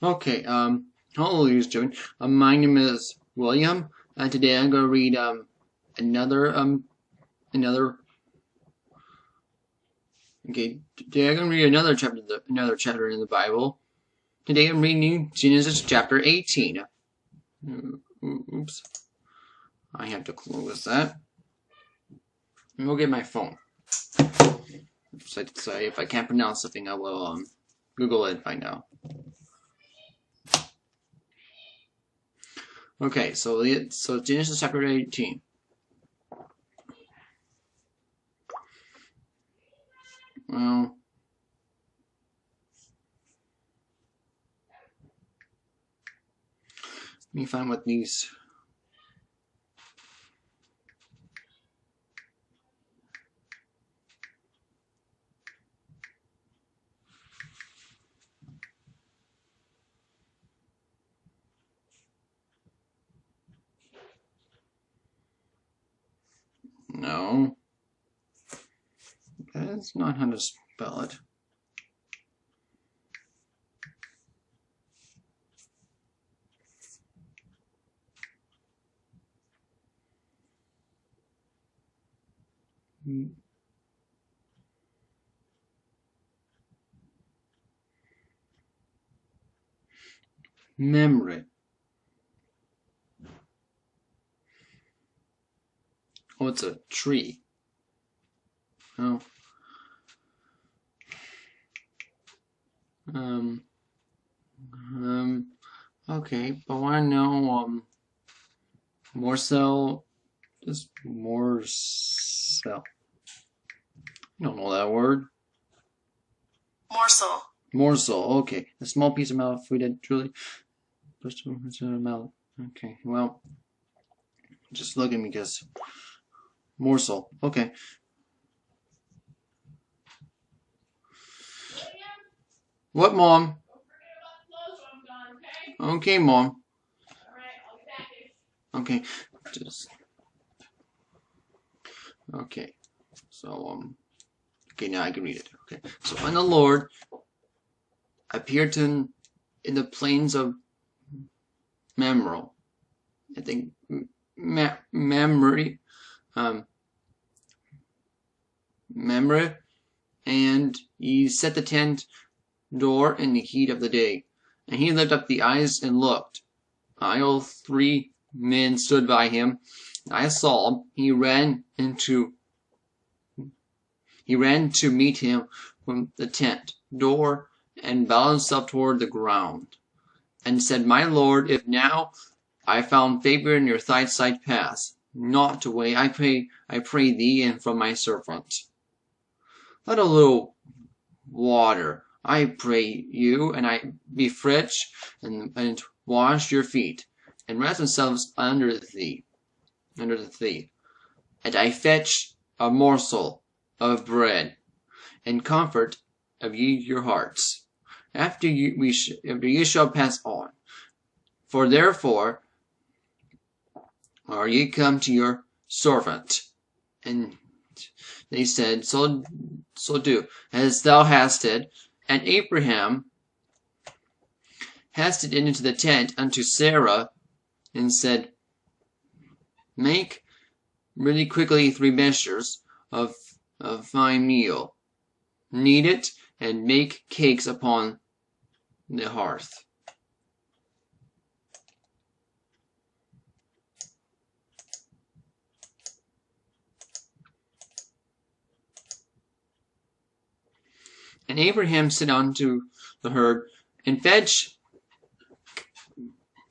Okay, hello, ladies and gentlemen. My name is William, and today I'm going to read another another. Okay, today I'm going to read another chapter in the Bible. Today I'm reading Genesis chapter 18. Oops, I have to close that. And we'll get my phone. So if I can't pronounce something, I will Google it by now. Okay, so Genesis chapter 18. Well, let me find what these. No, that's not how to spell it. Memory. Oh, it's a tree. Oh. Um. Okay, but I want to know, morsel. Just morsel. I don't know that word. Morsel. Morsel. Okay, a small piece of mouth food that truly pushed into the mouth. Okay, well, just look at me, because morsel. Okay. What, Mom? Okay, Mom. Okay, just okay. So okay, now I can read it. Okay, so when the Lord appeared to him in the plains of Mamre, I think Mamre, Mamre, and he set the tent door in the heat of the day, and he lifted up the eyes and looked. All 3 men stood by him. I saw him. He ran to meet him from the tent door and bowed himself toward the ground, and said, My Lord, if now I found favor in your sight, pass not away, I pray thee, and from my servant. Let a little water, I pray you, and I be fresh, and wash your feet, and rest themselves under the thee. And I fetch a morsel of bread, and comfort of ye your hearts, after ye shall pass on. For therefore are ye come to your servant. And they said, So do, as thou hast it. And Abraham hasted into the tent unto Sarah, and said, Make really quickly 3 measures of fine meal, knead it, and make cakes upon the hearth. And Abraham said unto the herd, and fetch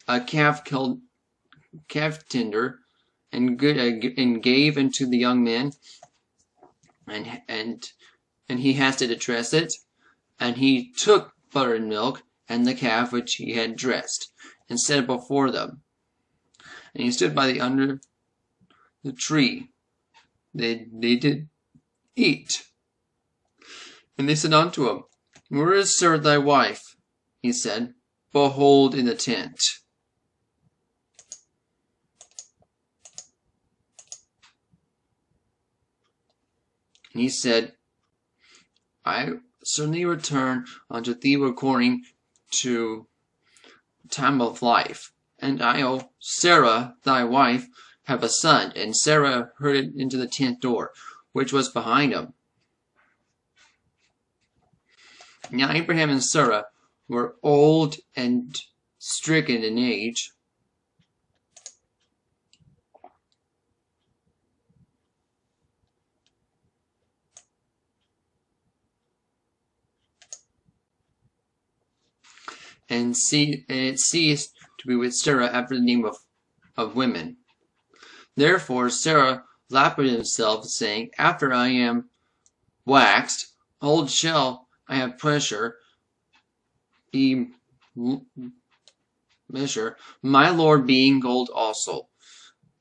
a calf tender, and gave unto the young man, and he hasted to dress it, and he took butter and milk, and the calf which he had dressed, and set it before them. And he stood by under the tree. They did eat. And they said unto him, Where is, sir, thy wife? He said, Behold, in the tent. And he said, I certainly return unto thee according to time of life. And I, O Sarah, thy wife, have a son. And Sarah hurried into the tent door, which was behind him. Now Abraham and Sarah were old and stricken in age. And it ceased to be with Sarah after the name of women. Therefore Sarah laughed with himself, saying, After I am waxed old shall I have pleasure be measure, my Lord being old also.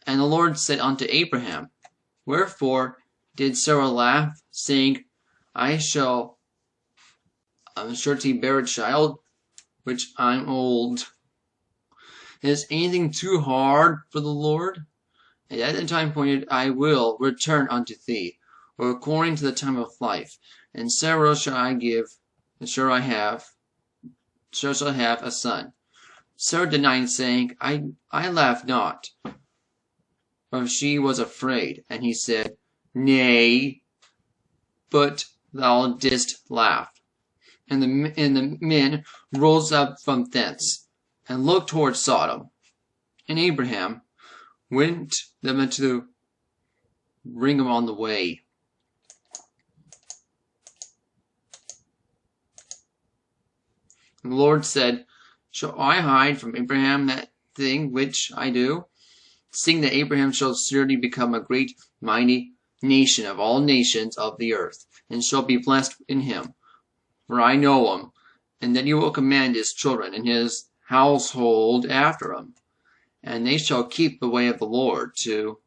And the Lord said unto Abraham, Wherefore did Sarah laugh, saying, I shall surely bear a child, which I'm old? Is anything too hard for the Lord? And at the time appointed I will return unto thee, or according to the time of life. And Sarah shall I give, and shall have a son. Sarah denied, saying, I laugh not. For she was afraid. And he said, Nay, but thou didst laugh. And the men rose up from thence, and looked toward Sodom. And Abraham went them to bring him on the way. And the Lord said, Shall I hide from Abraham that thing which I do? Seeing that Abraham shall surely become a great mighty nation of all nations of the earth, and shall be blessed in him. For I know him, and that he will command his children and his household after him, and they shall keep the way of the Lord to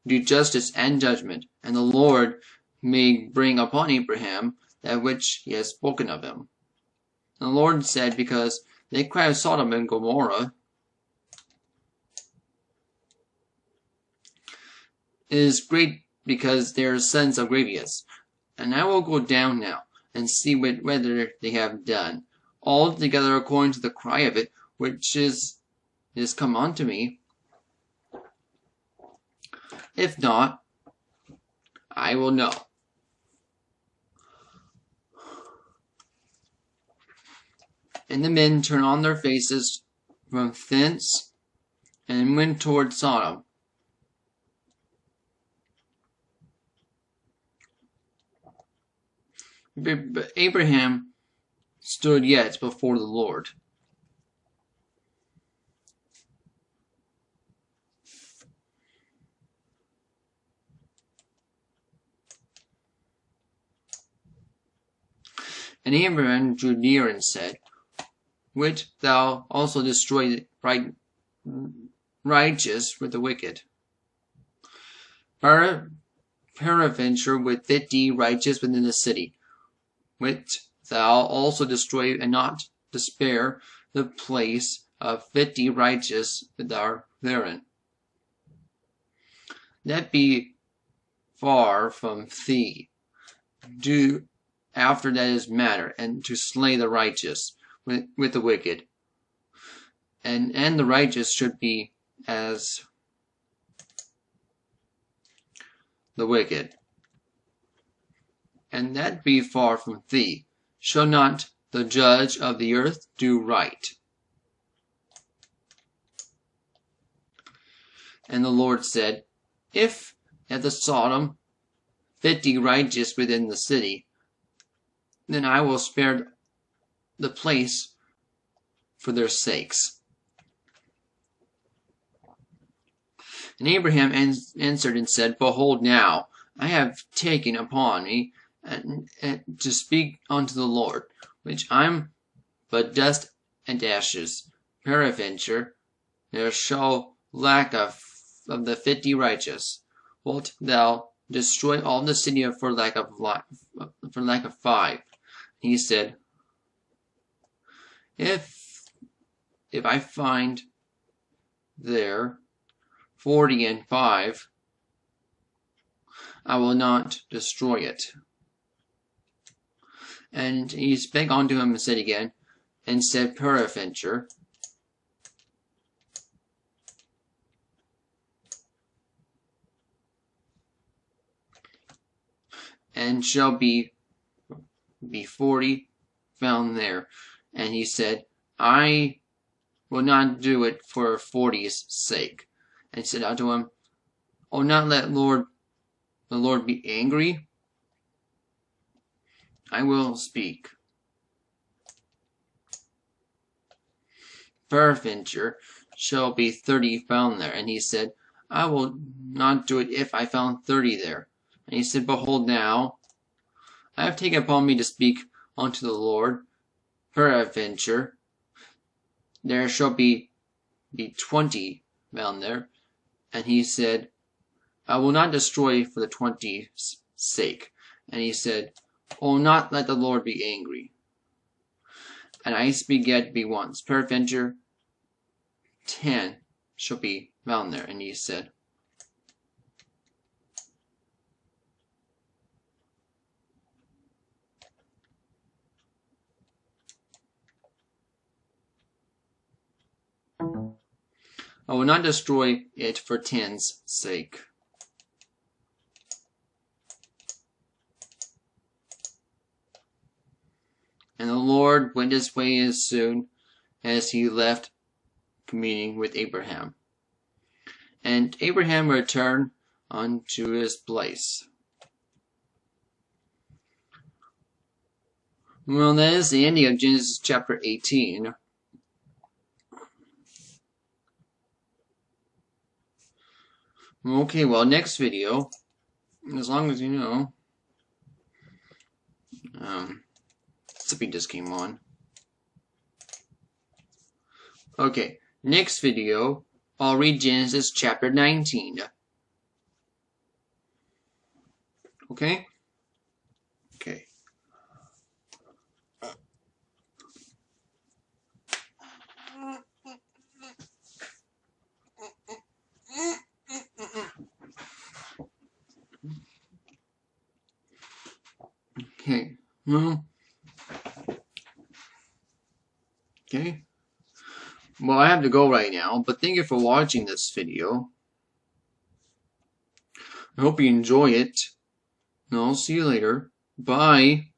do justice and judgment, and the Lord may bring upon Abraham that which he has spoken of him. And the Lord said, Because they cry of Sodom and Gomorrah is great, because they are sons of grievous. And I will go down now, and see whether they have done altogether according to the cry of it which is come unto me. If not, I will know. And the men turned on their faces from thence, and went toward Sodom. But Abraham stood yet before the Lord. And Abraham drew near and said, Wilt thou also destroy the righteous with the wicked? Peradventure with 50 righteous within the city, wilt thou also destroy and not spare the place of 50 righteous that are therein? That be far from thee. Do after that is matter, and to slay the righteous with the wicked. And the righteous should be as the wicked. And that be far from thee. Shall not the judge of the earth do right? And the Lord said, If at the Sodom 50 righteous within the city, then I will spare the place for their sakes. And Abraham answered and said, Behold now, I have taken upon me to speak unto the Lord, which I'm but dust and ashes. Peradventure there shall lack of the 50 righteous. Wilt thou destroy all the city for lack of 5? He said, If I find there 40 and 5, I will not destroy it. And he spake unto him and said again, and said, Peradventure, and shall be 40 found there. And he said, I will not do it for 40's sake. And he said unto him, O not let the Lord be angry. I will speak. Peradventure shall be 30 found there. And he said, I will not do it if I found 30 there. And he said, Behold now, I have taken upon me to speak unto the Lord. Peradventure there shall be 20 found there. And he said, I will not destroy for the 20's sake. And he said, O not let the Lord be angry. And I speak yet be once. Peradventure 10 shall be found there. And he said, I will not destroy it for 10's sake. And the Lord went his way as soon as he left communing with Abraham. And Abraham returned unto his place. Well, that is the ending of Genesis chapter 18. Okay, well, next video, as long as you know, Zippy just came on. Okay, next video, I'll read Genesis chapter 19. Okay? Okay. Okay, well, okay. Well, I have to go right now, but thank you for watching this video. I hope you enjoy it, and I'll see you later. Bye.